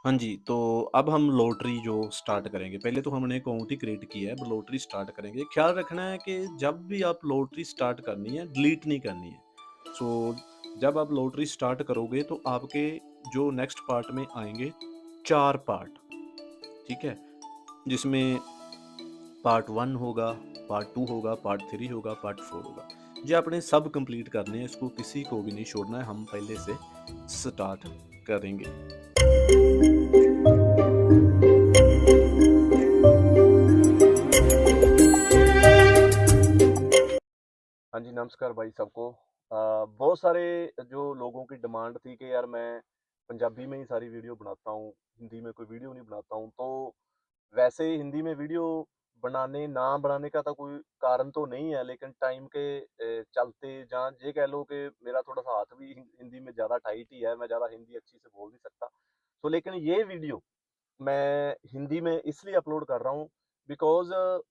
हाँ जी, तो अब हम लॉटरी जो स्टार्ट करेंगे, पहले तो हमने अकाउंट ही क्रिएट किया है, अब लॉटरी स्टार्ट करेंगे। ख़्याल रखना है कि जब भी आप लॉटरी स्टार्ट करनी है, डिलीट नहीं करनी है। सो जब आप लॉटरी स्टार्ट करोगे तो आपके जो नेक्स्ट पार्ट में आएँगे 4 पार्ट, ठीक है? जिसमें पार्ट 1 होगा, पार्ट 2 होगा, पार्ट 3 होगा, पार्ट 4 होगा। ये आपने सब कंप्लीट करने हैं, इसको किसी को भी नहीं छोड़ना है, हम पहले से स्टार्ट करेंगे। हाँ जी, नमस्कार भाई सबको। बहुत सारे जो लोगों की डिमांड थी कि यार मैं पंजाबी में ही सारी वीडियो बनाता हूँ, हिंदी में कोई वीडियो नहीं बनाता हूँ। तो वैसे ही हिंदी में वीडियो बनाने ना बनाने का तो कोई कारण तो नहीं है, लेकिन टाइम के चलते जहाँ ये कह लो कि मेरा थोड़ा-सा हाथ भी हिंदी में ज़्यादा टाइट ही है, मैं ज़्यादा हिंदी अच्छी से बोल नहीं सकता। तो लेकिन ये वीडियो मैं हिंदी में इसलिए अपलोड कर रहा हूँ बिकॉज़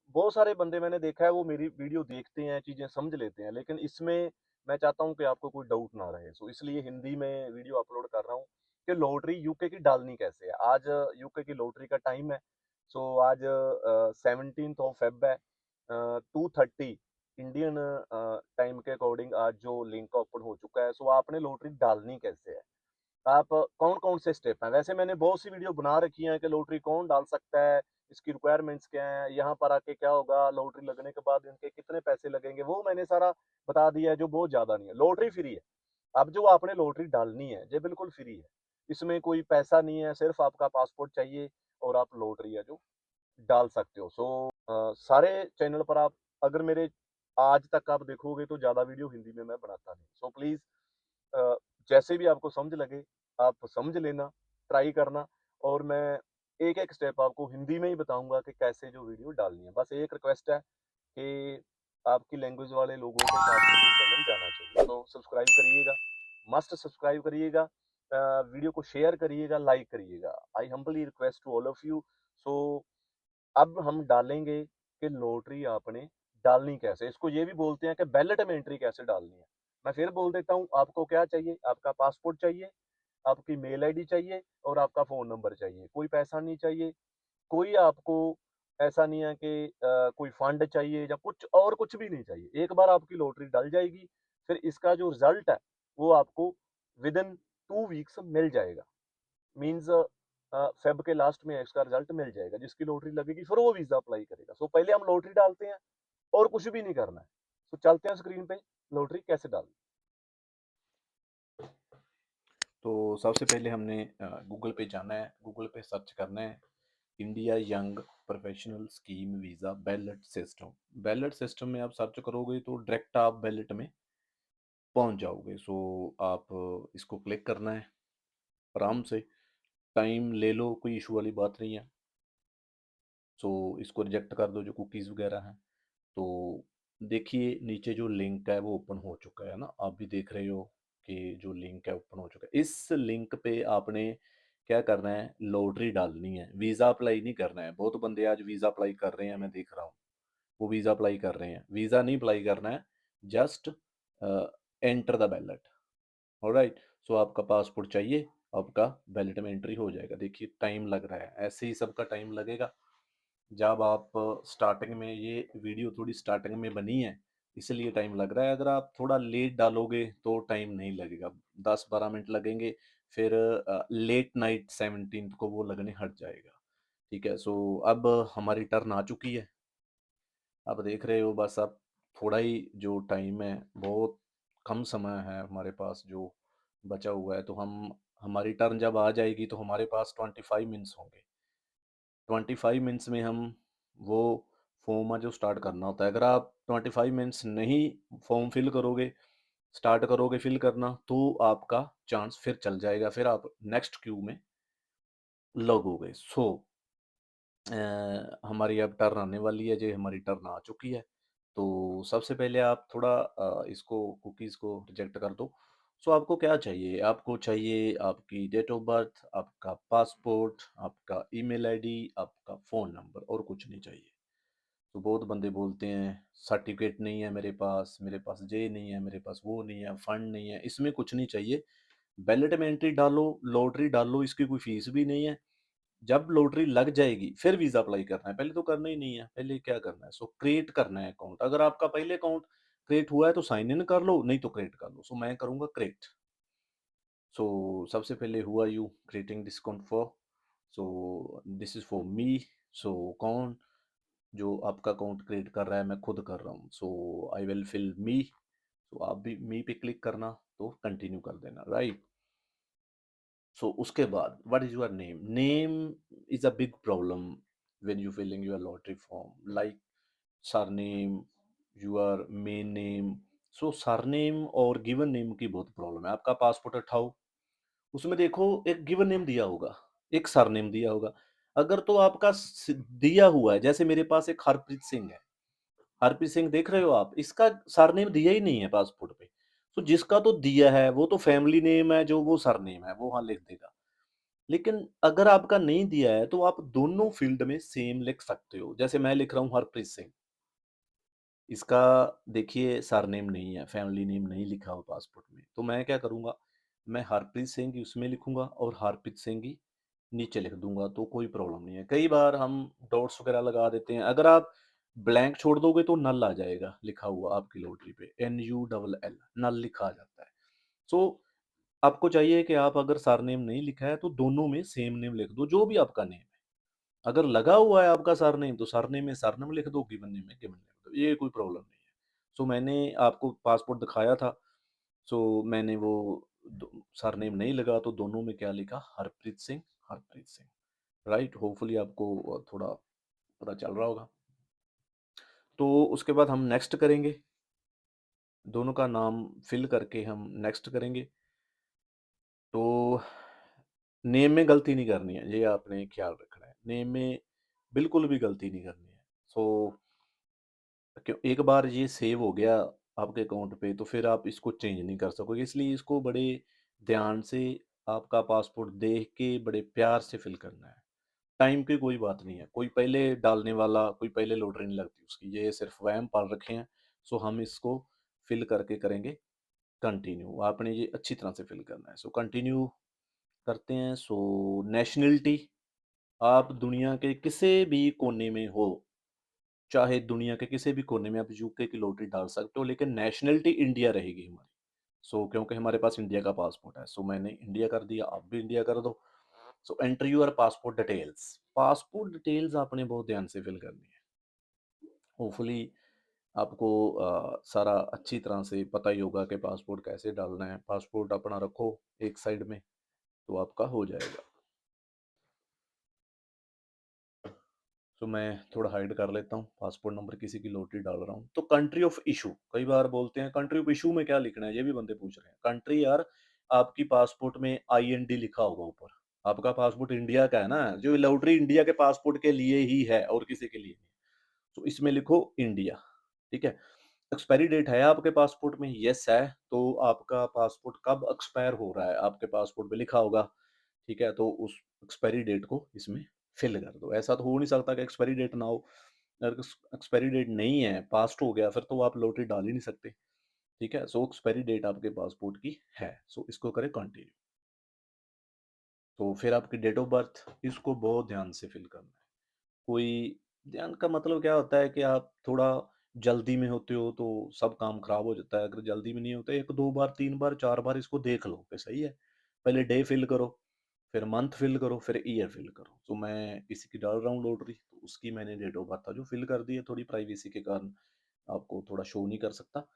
बहुत सारे बंदे मैंने देखा है वो मेरी वीडियो देखते हैं, चीज़ें समझ लेते हैं, लेकिन इसमें मैं चाहता हूँ कि आपको कोई डाउट ना रहे। सो इसलिए हिंदी में वीडियो अपलोड कर रहा हूँ कि लॉटरी यूके की डालनी कैसे है। आज यूके की लॉटरी का टाइम है। सो आज 17th ऑफ Feb है। 2:30 इंडियन टाइम के अकॉर्डिंग आज जो लिंक ओपन हो चुका है। सो आपने लॉटरी डालनी कैसे है? आप कौन-कौन से स्टेप हैं? वैसे मैंने बहुत सी वीडियो बना रखी हैं कि लॉटरी कौन डाल सकता है, इसकी रिक्वायरमेंट्स क्या हैं, यहाँ पर आके क्या होगा, लॉटरी लगने के बाद इनके कितने पैसे लगेंगे, वो मैंने सारा बता दिया है जो बहुत ज़्यादा नहीं है। लॉटरी फ्री है। अब जो आपने लॉटरी डालनी है, ये बिल्कुल फ्री है। इसमें कोई पैसा नहीं है, सिर्फ़ आपका पासपोर्ट चाहिए और आप लॉटरी है जो डाल सकते हो। सारे चैनल पर आप अगर मेरे आज तक आप देखोगे तो ज़्यादा वीडियो हिंदी में मैं बनाता नहीं। सो प्लीज़ अ, जैसे भी आपको समझ लगे, आप समझ लेना, ट्राई करना और मैं एक-एक स्टेप आपको हिंदी में ही बताऊँगा कि कैसे जो वीडियो डालनी है। बस एक रिक्वेस्ट है कि आपकी लैंग्वेज वाले लोगों के पास में ये चैनल जाना चाहिए। तो सब्सक्राइब करिएगा, मस्ट सब्सक्राइब करिएगा। वीडियो को शेयर करिएगा, लाइक करिएगा। I humbly request to all of you. So अब हम डालेंगे कि लॉटरी आपने डालनी कैसे? इसको ये भी बोलते हैं कि बैलेट में एंट्री कैसे डालनी है। मैं फिर बोल देता हूँ, आपको क्या चाहिए? आपका पासपोर्ट चाहिए, आपकी मेल आईडी चाहिए और आपका फ़ोन नंबर चाहिए। कोई पैसा नहीं चाहिए, कोई आपको ऐसा नहीं है कि कोई फंड चाहिए या कुछ भी नहीं चाहिए। एक बार आपकी लॉटरी डल जाएगी, फिर इसका जो रिज़ल्ट है, वो आपको विदिन 2 वीक्स मिल जाएगा। मीन्स फ़ेब के लास्ट में इसका रिज़ल्ट मिल जाएगा। जिसकी लॉटरी लगेगी फिर वो वीज़ा अप्लाई करेगा। सो पहले हम लॉटरी डालते हैं और कुछ भी नहीं करना है। तो चलते हैं स्क्रीन पे लॉटरी कैसे डालनी है। तो सबसे पहले हमने गूगल पे जाना है, गूगल पे सर्च करना है India young professional scheme visa ballot system. Ballot system में आप सर्च करोगे तो डायरेक्ट आप बैलेट में पहुंच जाओगे। सो आप इसको क्लिक करना है आराम से, टाइम ले लो, कोई इशू वाली बात नहीं है। सो इसको रिजेक्ट कर दो जो कुकीज़ वगैरह हैं। तो देखिए नीचे जो लिंक है वो ओपन हो चुका है ना, आप भी देख रहे हो कि जो लिंक है ओपन हो चुका है। इस लिंक पे आपने क्या करना है, लॉटरी डालनी है, वीज़ा अप्लाई नहीं करना है। बहुत बंदे आज वीज़ा अप्लाई कर रहे हैं, मैं देख रहा हूँ, वो वीज़ा अप्लाई कर रहे हैं। वीज़ा नहीं अप्लाई करना है, just enter the ballot. Alright, so आपका पासपोर्ट चाहिए, आपका बैलेट में एंट्री हो जाएगा। देखिए टाइम लग रहा है, ऐसे ही सबका टाइम लगेगा। जब आप स्टार्टिंग में, ये वीडियो थोड़ी स्टार्टिंग में बनी है इसलिए टाइम लग रहा है। अगर आप थोड़ा लेट डालोगे तो टाइम नहीं लगेगा, 10-12 मिनट लगेंगे। फिर लेट नाइट 17th को वो लगने हट जाएगा। ठीक है, सो अब हमारी टर्न आ चुकी है। आप देख रहे हो, बस अब थोड़ा ही जो टाइम है, बहुत कम समय है हमारे पास जो बचा हुआ है। तो हम, हमारी टर्न जब आ जाएगी तो हमारे पास 25 मिनट्स होंगे। 25 मिनट्स में हम वो फॉर्म है जो स्टार्ट करना होता है। अगर आप 25 मिनट्स नहीं फॉर्म फिल करोगे, स्टार्ट करोगे फिल करना, तो आपका चांस फिर चल जाएगा, फिर आप नेक्स्ट क्यू में लगोगे। हमारी अब टर्न आने वाली है, जो हमारी टर्न आ चुकी है। तो सबसे पहले आप थोड़ा इसको, कुकीज़ को रिजेक्ट कर दो। सो आपको क्या चाहिए? आपको चाहिए आपकी डेट ऑफ बर्थ, आपका पासपोर्ट, आपका ईमेल आईडी, आपका फ़ोन नंबर, और कुछ नहीं चाहिए। तो बहुत बंदे बोलते हैं सर्टिफ़िकेट नहीं है मेरे पास ये नहीं है, मेरे पास वो नहीं है, फंड नहीं है। इसमें कुछ नहीं चाहिए, बैलेट में एंट्री डालो, लॉटरी डालो, इसकी कोई फीस भी नहीं है। जब लॉटरी लग जाएगी, फिर वीज़ा अप्लाई करना है, पहले तो करना ही नहीं है, पहले क्या करना है? सो क्रिएट करना है अकाउंट। अगर आपका पहले अकाउंट क्रिएट हुआ है तो साइन इन कर लो, नहीं तो क्रिएट कर लो। सो मैं करूँगा क्रिएट। सो सबसे पहले who are you creating this account for? So this is for me. So account जो आपका अकाउंट क्रिएट कर रहा है, मैं खुद कर रहा हूँ। सो आई विल फिल मी। तो आप भी मी पे क्लिक करना, तो कंटिन्यू कर देना, राइट? सो उसके बाद what is your name? Name is a big problem when you feeling your lottery form, like surname, your main name. So surname और गिवन नेम की बहुत प्रॉब्लम है। आपका पासपोर्ट उठाओ, उसमें देखो एक गिवन नेम दिया होगा, एक सरनेम दिया होगा। अगर तो आपका दिया हुआ है, जैसे मेरे पास एक हरप्रीत सिंह है, हरप्रीत सिंह देख रहे हो आप, इसका सरनेम दिया ही नहीं है पासपोर्ट पे। तो जिसका तो दिया है वो तो फैमिली नेम है, जो वो सरनेम है वो हाँ लिख देगा। लेकिन अगर आपका नहीं दिया है तो आप दोनों फील्ड में सेम लिख सकते हो। जैसे मैं लिख रहा हूँ हरप्रीत सिंह, इसका देखिए सरनेम नहीं है, फैमिली नेम नहीं लिखा हुआ पासपोर्ट में। तो मैं क्या करूँगा, मैं हरप्रीत सिंह ही उसमें लिखूँगा और हरप्रीत सिंह ही नीचे लिख दूँगा, तो कोई प्रॉब्लम नहीं है। कई बार हम डॉट्स वगैरह लगा देते हैं, अगर आप ब्लैंक छोड़ दोगे तो नल आ जाएगा लिखा हुआ आपकी लॉटरी पे, NULL नल लिखा आ जाता है। सो आपको चाहिए कि आप अगर सरनेम नहीं लिखा है तो दोनों में सेम नेम लिख दो, जो भी आपका नेम है। अगर लगा हुआ है आपका सरनेम तो सरनेम में सरनेम लिख दो, गिवन नेम में गिवन नेम लिख दो, ये कोई प्रॉब्लम नहीं है। सो मैंने आपको पासपोर्ट दिखाया था, सो मैंने वो सरनेम नहीं लगा तो दोनों में क्या लिखा, हरप्रीत सिंह, हरप्रीत सिंह, राइट? होपफुली आपको थोड़ा पता चल रहा होगा। तो उसके बाद हम नेक्स्ट करेंगे, दोनों का नाम फिल करके हम नेक्स्ट करेंगे। तो नेम में गलती नहीं करनी है, ये आपने ख्याल रखना है। नेम में बिल्कुल भी गलती नहीं करनी है। सो क्यों, एक बार ये सेव हो गया आपके अकाउंट पे तो फिर आप इसको चेंज नहीं कर सकोगे। इसलिए इसको बड़े ध्यान से आपका पासपोर्ट देख के बड़े प्यार से फिल करना है। टाइम की कोई बात नहीं है। कोई पहले डालने वाला, कोई पहले लॉटरी नहीं लगती उसकी। ये सिर्फ वहम पाल रखे हैं। सो हम इसको फिल करके करेंगे कंटिन्यू। आपने ये अच्छी तरह से फिल करना है। सो कंटिन्यू करते हैं। सो नेशनलिटी, आप दुनिया के किसी भी कोने में हो, चाहे दुनिया के किसी भी कोने में आप यूके की लॉटरी डाल सकते हो, लेकिन नेशनलिटी इंडिया रहेगी हमारी। सो क्योंकि हमारे पास इंडिया का पासपोर्ट है, सो मैंने इंडिया कर दिया, आप भी इंडिया कर दो। सो enter your passport details. Passport details आपने बहुत ध्यान से फिल करनी है। होपफुली आपको सारा अच्छी तरह से पता ही होगा कि पासपोर्ट कैसे डालना है। पासपोर्ट अपना रखो एक साइड में, तो आपका हो जाएगा। तो मैं थोड़ा हाइड कर लेता हूँ, पासपोर्ट नंबर किसी की लॉटरी डाल रहा हूँ। तो कंट्री ऑफ इशू, कई बार बोलते हैं कंट्री ऑफ इशू में क्या लिखना है, ये भी बंदे पूछ रहे हैं। कंट्री यार, आपकी पासपोर्ट में IND लिखा होगा ऊपर। आपका पासपोर्ट इंडिया का है ना, जो लॉटरी इंडिया के पासपोर्ट के लिए ही है और किसी के लिए नहीं। तो इसमें लिखो इंडिया, ठीक है। एक्सपायरी डेट है आपके पासपोर्ट में? यस है। तो आपका पासपोर्ट कब एक्सपायर हो रहा है, आपके पासपोर्ट पे लिखा होगा, ठीक है। तो उस एक्सपायरी डेट को इसमें फिल कर दो। ऐसा तो हो नहीं सकता कि एक्सपायरी डेट ना हो। अगर एक्सपायरी डेट नहीं है, पास्ट हो गया, फिर तो आप लॉटरी डाल ही नहीं सकते, ठीक है। सो एक्सपायरी डेट आपके पासपोर्ट की है। सो इसको करें कंटिन्यू। तो फिर आपकी डेट ऑफ बर्थ, इसको बहुत ध्यान से फिल करना है। कोई ध्यान का मतलब क्या होता है कि आप थोड़ा जल्दी में होते हो तो सब काम खराब हो जाता है। अगर जल्दी में नहीं होते, एक दो बार, तीन बार, चार बार इसको देख लो कि सही है। पहले डे फिल करो, फिर मंथ फिल करो, फिर ईयर फिल करो। तो मैं किसी की डाल रहा हूँ लॉटरी, तो उसकी मैंने डेट ऑफ बर्थ था जो फिल कर दी है। थोड़ी प्राइवेसी के कारण आपको थोड़ा शो नहीं कर सकता,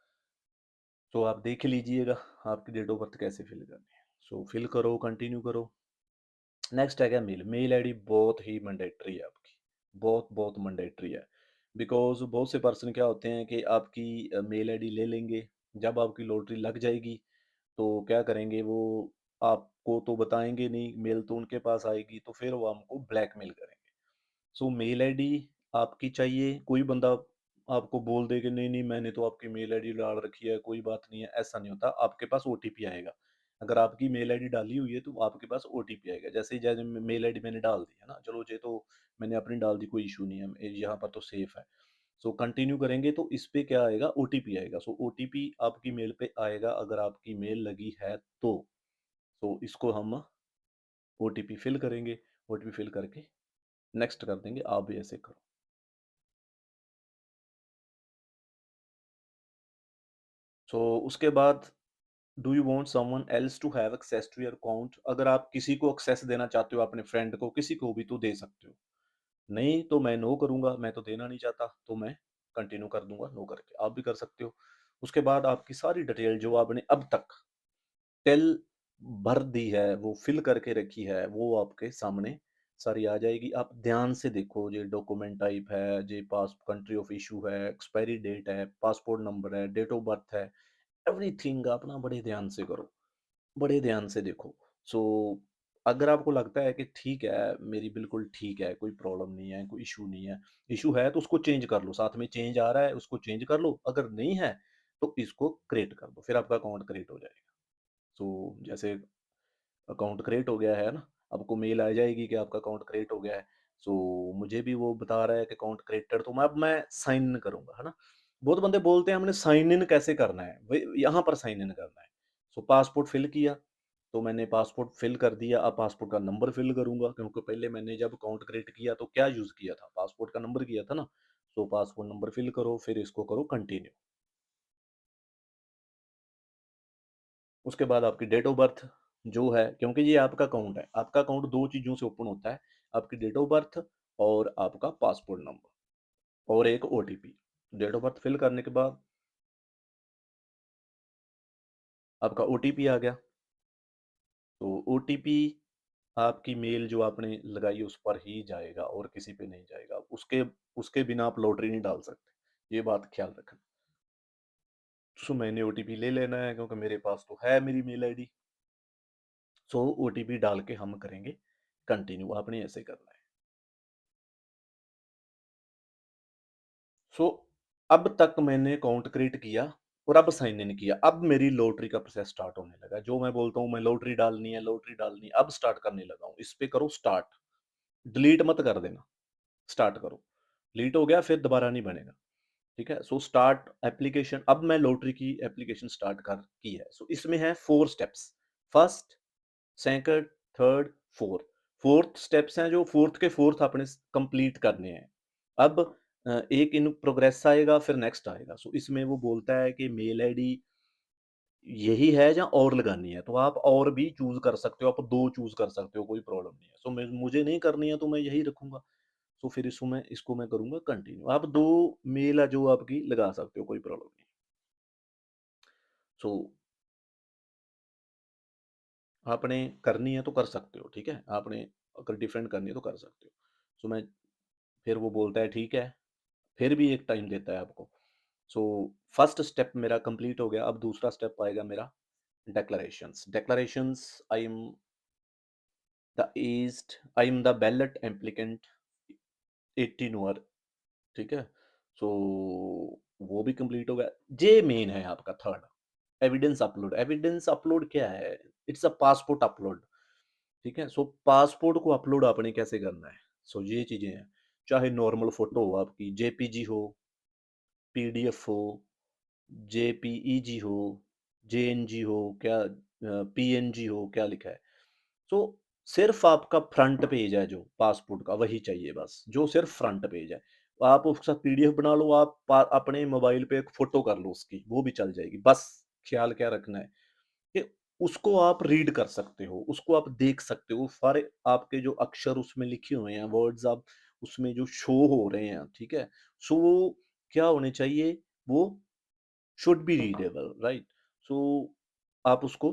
तो आप देख लीजिएगा आपकी डेट ऑफ बर्थ कैसे फिल करनी है। सो फिल करो, कंटिन्यू करो। नेक्स्ट है क्या, मेल। मेल आईडी बहुत ही मैंडेटरी है आपकी, बहुत बहुत मैंडेटरी है। बिकॉज बहुत से पर्सन क्या होते हैं कि आपकी मेल आईडी ले लेंगे, जब आपकी लॉटरी लग जाएगी तो क्या करेंगे वो, आपको तो बताएंगे नहीं, मेल तो उनके पास आएगी, तो फिर वो हमको ब्लैकमेल करेंगे। सो मेल आईडी आपकी चाहिए। कोई बंदा आपको बोल दे कि नहीं नहीं मैंने तो आपकी मेल आईडी डाल रखी है, कोई बात नहीं है, ऐसा नहीं होता। आपके पास ओटीपी आएगा। अगर आपकी मेल आईडी डाली हुई है तो आपके पास ओटीपी आएगा। जैसे ही जैसे मेल आईडी मैंने डाल दी है ना, चलो ये तो मैंने अपनी डाल दी, कोई इशू नहीं है, यहाँ पर तो सेफ है। सो कंटिन्यू करेंगे तो इस पे क्या आएगा, ओटीपी आएगा। सो ओटीपी आपकी मेल पे आएगा अगर आपकी मेल लगी है तो। तो इसको हम ओटीपी फिल करेंगे, ओटीपी फिल करके नेक्स्ट कर देंगे, आप भी ऐसे करो। सो उसके बाद do you want someone else to have access to your account? अगर आप किसी को एक्सेस देना चाहते हो, अपने फ्रेंड को, किसी को भी, तो दे सकते हो। नहीं तो मैं नो करूँगा, मैं तो देना नहीं चाहता, तो मैं कंटिन्यू कर दूँगा नो करके, आप भी कर सकते हो। उसके बाद आपकी सारी डिटेल जो आपने अब तक टेल भर दी है, वो फिल करके रखी है, वो आपके सामने सारी आ जाएगी। आप ध्यान से देखो, ये डॉक्यूमेंट टाइप है, ये पास कंट्री ऑफ इश्यू है, एक्सपायरी डेट है, पासपोर्ट नंबर है, डेट ऑफ बर्थ है, एवरीथिंग आप ना बड़े ध्यान से करो, बड़े ध्यान से देखो। सो अगर आपको लगता है कि ठीक है, मेरी बिल्कुल ठीक है, कोई प्रॉब्लम नहीं है, कोई इश्यू नहीं है, इश्यू है तो उसको चेंज कर लो, साथ में चेंज आ रहा है, उसको चेंज कर लो, अगर नहीं है, तो इसको क्रिएट कर दो, फिर आपका अकाउंट क्रिएट हो जाएगा। सो जैसे अकाउंट क्रिएट हो गया है ना, आपको मेल आ जाएगी कि आपका अकाउंट क्रिएट हो गया है। सो मुझे भी वो बता रहा है कि अकाउंट क्रिएटेड, तो मैं साइन इन करूँगा, है ना? बहुत बंदे बोलते हैं हमने साइन इन कैसे करना है? वही यहाँ पर साइन इन करना है। सो पासपोर्ट फिल किया, तो मैंने पासपोर्ट फिल कर दिया, अब पासपोर्ट का नंबर फिल करूँगा, क्योंकि पहले मैंने जब अकाउंट क्रिएट किया तो क्या यूज़ किया था? पासपोर्ट का नंबर किया था ना? सो पासपोर्ट नंबर फिल करो, फिर इसको करो कंटिन्यू। उसके बाद आपकी डेट ऑफ बर्थ जो है, क्योंकि ये आपका अकाउंट है, आपका अकाउंट 2 चीज़ों से ओपन होता है, आपकी डेट ऑफ बर्थ और आपका पासपोर्ट नंबर और एक OTP. Date of birth fill करने के बाद आपका ओटीपी आ गया, तो ओटीपी आपकी मेल जो आपने लगाई है उस पर ही जाएगा और किसी पे नहीं जाएगा। उसके उसके बिना आप लॉटरी नहीं डाल सकते, ये बात ख्याल रखना। सो मैंने ओटीपी ले लेना है, क्योंकि मेरे पास तो है मेरी मेल आईडी। सो ओटीपी डाल के हम करेंगे कंटिन्यू, आपने ऐसे करना है। सो अब तक मैंने अकाउंट क्रिएट किया और अब साइन इन किया। अब मेरी लॉटरी का प्रोसेस स्टार्ट होने लगा। जो मैं बोलता हूँ मैं लॉटरी डालनी है, लॉटरी डालनी है, अब स्टार्ट करने लगा हूँ। इस पे करो स्टार्ट, डिलीट मत कर देना, स्टार्ट करो। डिलीट हो गया फिर दोबारा नहीं बनेगा, ठीक है? सो स्टार्ट एप्लीकेशन, अब मैं लॉटरी की एप्लीकेशन स्टार्ट कर की है। सो इसमें है 4 steps, first, second, third, fourth. Fourth steps हैं, जो फोर्थ के फोर्थ आपने कंप्लीट करने हैं। अब एक इन प्रोग्रेस आएगा, फिर नेक्स्ट आएगा। सो इसमें वो बोलता है कि मेल आईडी यही है या और लगानी है, तो आप और भी चूज कर सकते हो, आप दो चूज कर सकते हो, कोई प्रॉब्लम नहीं है। सो मुझे नहीं करनी है तो मैं यही रखूंगा। तो फिर इसको मैं करूंगा कंटिन्यू। आप दो मेल जो आपकी लगा सकते हो, कोई प्रॉब्लम नहीं। सो आपने करनी है तो कर सकते हो, ठीक है? आपने अगर डिफरेंट करनी है तो कर सकते हो। सो मैं, फिर वो बोलता है ठीक है, फिर भी एक टाइम देता है आपको। सो फर्स्ट स्टेप मेरा कंप्लीट हो गया, अब दूसरा स्टेप आएगा मेरा declarations. Declarations, I am the ballot applicant 18 year, ठीक है? सो वो भी कंप्लीट हो गया। ये मेन है आपका third, evidence upload. Evidence upload क्या है? इट्स अ पासपोर्ट अपलोड, ठीक है? सो पासपोर्ट को अपलोड आपने कैसे करना है? सो ये चीजें हैं, चाहे नॉर्मल फोटो हो आपकी, जेपीजी हो, पीडीएफ हो, जेपीईजी हो, जेएनजी हो, क्या पीएनजी हो, क्या लिखा है? सो सिर्फ आपका फ्रंट पेज है जो पासपोर्ट का, वही चाहिए बस, जो सिर्फ फ्रंट पेज है। आप उसका पीडीएफ बना लो, आप अपने मोबाइल पे एक फोटो कर लो उसकी, वो भी चल जाएगी। बस ख्याल क्या रखना है कि उसको आप रीड कर सकते हो, उसको आप देख सकते हो, सारे आपके जो अक्षर उसमें लिखे हुए हैं, वर्ड्स आप उसमें जो शो हो रहे हैं, ठीक है? सो वो क्या होने चाहिए? वो शुड बी रीडेबल, राइट? सो आप उसको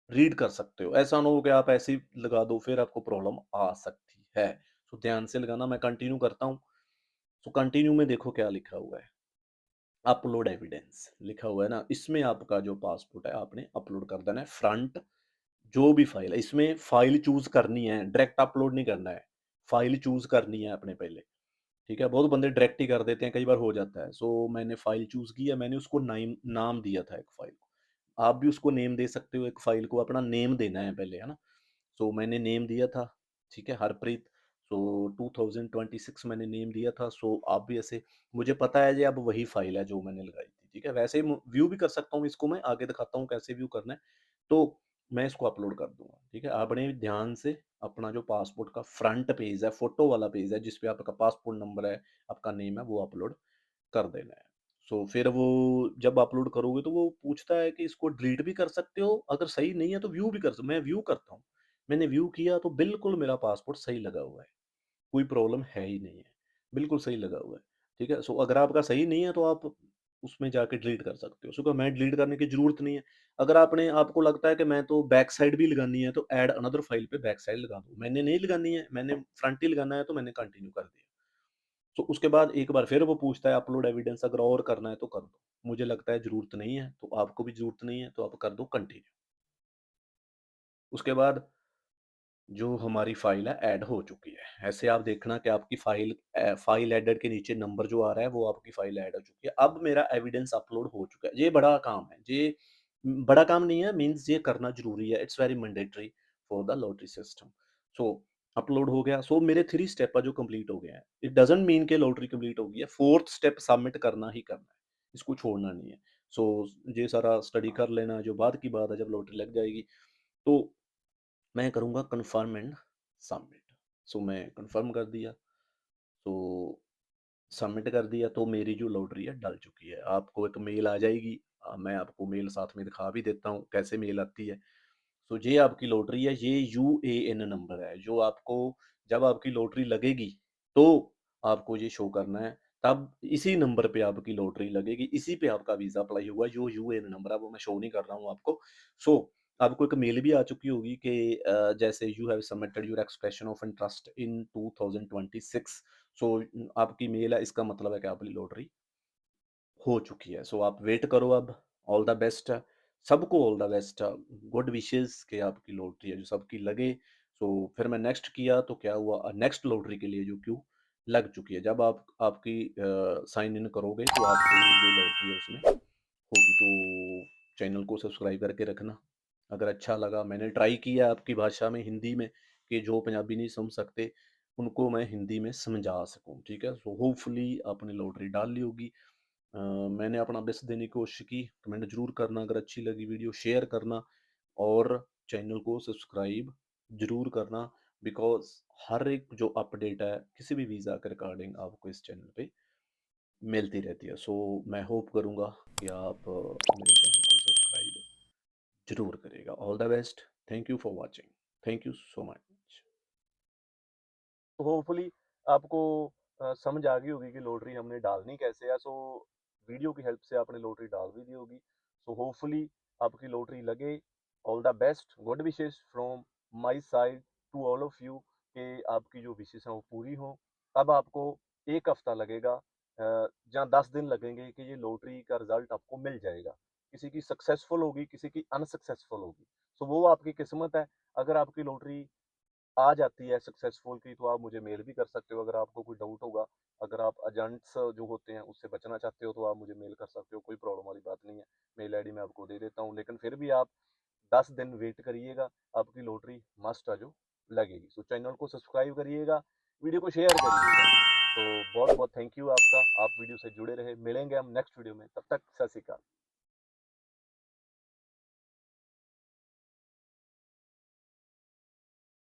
रीड कर सकते हो। ऐसा ना हो कि आप ऐसे ही लगा दो, फिर आपको प्रॉब्लम आ सकती है। सो ध्यान से लगाना। मैं कंटिन्यू करता हूँ। सो कंटिन्यू में देखो क्या लिखा हुआ है, अपलोड एविडेंस लिखा हुआ है ना, इसमें आपका जो पासपोर्ट है आपने अपलोड कर देना है फ्रंट। जो भी फाइल है इसमें, फाइल चूज करनी है, डायरेक्ट अपलोड नहीं करना है, फाइल चूज करनी है अपने पहले, ठीक है? बहुत बंदे डायरेक्ट ही कर देते हैं, कई बार हो जाता है। सो मैंने फाइल चूज की है, मैंने उसको नाम दिया था एक फाइल को। आप भी उसको नेम दे सकते हो, एक फाइल को अपना नेम देना है पहले, है ना? सो मैंने नेम दिया था, ठीक है, हरप्रीत। सो 2026 मैंने नेम दिया था। सो आप भी ऐसे, मुझे पता है ये अब वही फाइल है जो मैंने लगाई थी, ठीक है? वैसे ही व्यू भी कर सकता हूँ इसको, मैं आगे दिखाता हूँ कैसे व्यू करना है। तो मैं इसको अपलोड कर दूँगा, ठीक है? आपने ध्यान से अपना जो पासपोर्ट का फ्रंट पेज है, फ़ोटो वाला पेज है, जिस पे आपका पासपोर्ट नंबर है, आपका नेम है, वो अपलोड कर देना है। सो फिर वो जब अपलोड करोगे तो वो पूछता है कि इसको डिलीट भी कर सकते हो, अगर सही नहीं है तो व्यू भी कर सक मैं व्यू करता हूँ। मैंने व्यू किया तो बिल्कुल मेरा पासपोर्ट सही लगा हुआ है, कोई प्रॉब्लम है ही नहीं है, बिल्कुल सही लगा हुआ है, ठीक है? सो अगर आपका सही नहीं है तो आप उसमें जाके डिलीट कर सकते हो। सो मैं डिलीट करने की ज़रूरत नहीं है। अगर आपको लगता है कि मैं तो बैक साइड भी लगानी है तो ऐड अनदर फाइल पे बैक साइड लगा दो। मैंने नहीं लगानी है, मैंने फ्रंट ही लगाना है तो मैंने कंटिन्यू कर दिया। तो उसके बाद एक बार फिर वो पूछता है अपलोड एविडेंस अगर और करना है तो कर दो। मुझे लगता है ज़रूरत नहीं है, तो आपको भी ज़रूरत नहीं है, तो आप कर दो कंटिन्यू। उसके बाद जो हमारी फ़ाइल है ऐड हो चुकी है। ऐसे आप देखना कि आपकी फ़ाइल एडेड के नीचे नंबर जो आ रहा है वो आपकी फ़ाइल ऐड हो चुकी है। अब मेरा एविडेंस अपलोड हो चुका है। ये बड़ा काम है। ये बड़ा काम नहीं है मीन्स ये करना ज़रूरी है। It's very mandatory for the lottery system. So upload हो गया। सो मेरे 3 स्टेप जो कंप्लीट हो गए हैं। इट डज़न्ट मीन कि लॉटरी कंप्लीट हो गई है। 4th स्टेप सबमिट करना ही करना है। इसको छोड़ना नहीं है। सो ये सारा स्टडी कर लेना जो बाद की बात है जब लॉटरी लग जाएगी तो मैं करूँगा कन्फर्म एंड सबमिट। सो मैं कन्फर्म कर दिया, तो सबमिट कर दिया तो मेरी जो लॉटरी है डल चुकी है। आपको एक मेल आ जाएगी मैं आपको मेल साथ में दिखा भी देता हूँ कैसे मेल आती है। तो ये आपकी लॉटरी है, ये यूएएन नंबर है जो आपको जब आपकी लॉटरी लगेगी, तो आपको ये शो करना है, तब इसी नंबर पे आपकी लॉटरी लगेगी, इसी पे आपका वीज़ा अप्लाई होगा, जो यूएएन नंबर है वो मैं शो नहीं कर रहा हूँ आपको। सो आपको एक मेल भी आ चुकी होगी कि जैसे you have submitted your expression of interest in 2026 सो आपकी मेल है इसका मतलब है कि आपकी लॉटरी हो चुकी है। सो आप वेट करो अब, ऑल द बेस्ट सबको all the best good wishes कि आपकी लॉटरी है जो सबकी लगे। सो फिर मैं नेक्स्ट किया तो क्या हुआ नेक्स्ट लॉटरी के लिए जो क्यू लग चुकी है। जब आप आपकी साइन इन करोगे तो आपकी जो लॉटरी है उसमें होगी। तो चैनल को सब्सक्राइब करके रखना। अगर अच्छा लगा मैंने ट्राई किया आपकी भाषा में हिंदी में कि जो पंजाबी नहीं समझ सकते, उनको मैं हिंदी में समझा सकूँ, ठीक है? सो होपफुली आपने लॉटरी डाल ली होगी। मैंने अपना बेस्ट देने की कोशिश की, कमेंट ज़रूर करना अगर अच्छी लगी वीडियो शेयर करना और चैनल को सब्सक्राइब ज़रूर करना बिकॉज़ हर एक जो अपडेट है किसी भी वीज़ा के रिगार्डिंग आपको इस चैनल पे मिलती रहती है। सो मैं होप करूँगा कि आप मेरे चैनल को सब्सक्राइब ज़रूर करिएगा। All the best. Thank you for watching. Thank you so much. तो होपफुली आपको समझ आ गई होगी कि लॉटरी हमने डालनी कैसे है। सो वीडियो की हेल्प से आपने लॉटरी डाल भी दी होगी। सो होपफुली आपकी लॉटरी लगे। All the best, good wishes from my side to all of you कि आपकी जो विशेस हैं वो पूरी हों। अब आपको 1 हफ्ता लगेगा या 10 दिन लगेंगे कि ये लॉटरी का रिजल्ट आपको मिल जाएगा। किसी की सक्सेसफुल होगी, किसी की अनसक्सेसफुल होगी। सो वो आपकी किस्मत है। अगर आपकी लॉटरी आ जाती है सक्सेसफुल की, तो आप मुझे मेल भी कर सकते हो अगर आपको कोई डाउट होगा। अगर आप एजेंट्स जो होते हैं उससे बचना चाहते हो तो आप मुझे मेल कर सकते हो, कोई प्रॉब्लम वाली बात नहीं है। मेल आईडी मैं आपको दे देता हूँ, लेकिन फिर भी आप 10 दिन वेट करिएगा, आपकी लॉटरी मस्ट है जो लगेगी। सो चैनल को सब्सक्राइब करिएगा, वीडियो को शेयर करिएगा। तो बहुत बहुत थैंक यू आपका, आप वीडियो से जुड़े रहे। मिलेंगे हम नेक्स्ट वीडियो में, तब तक सत श्री अकाल।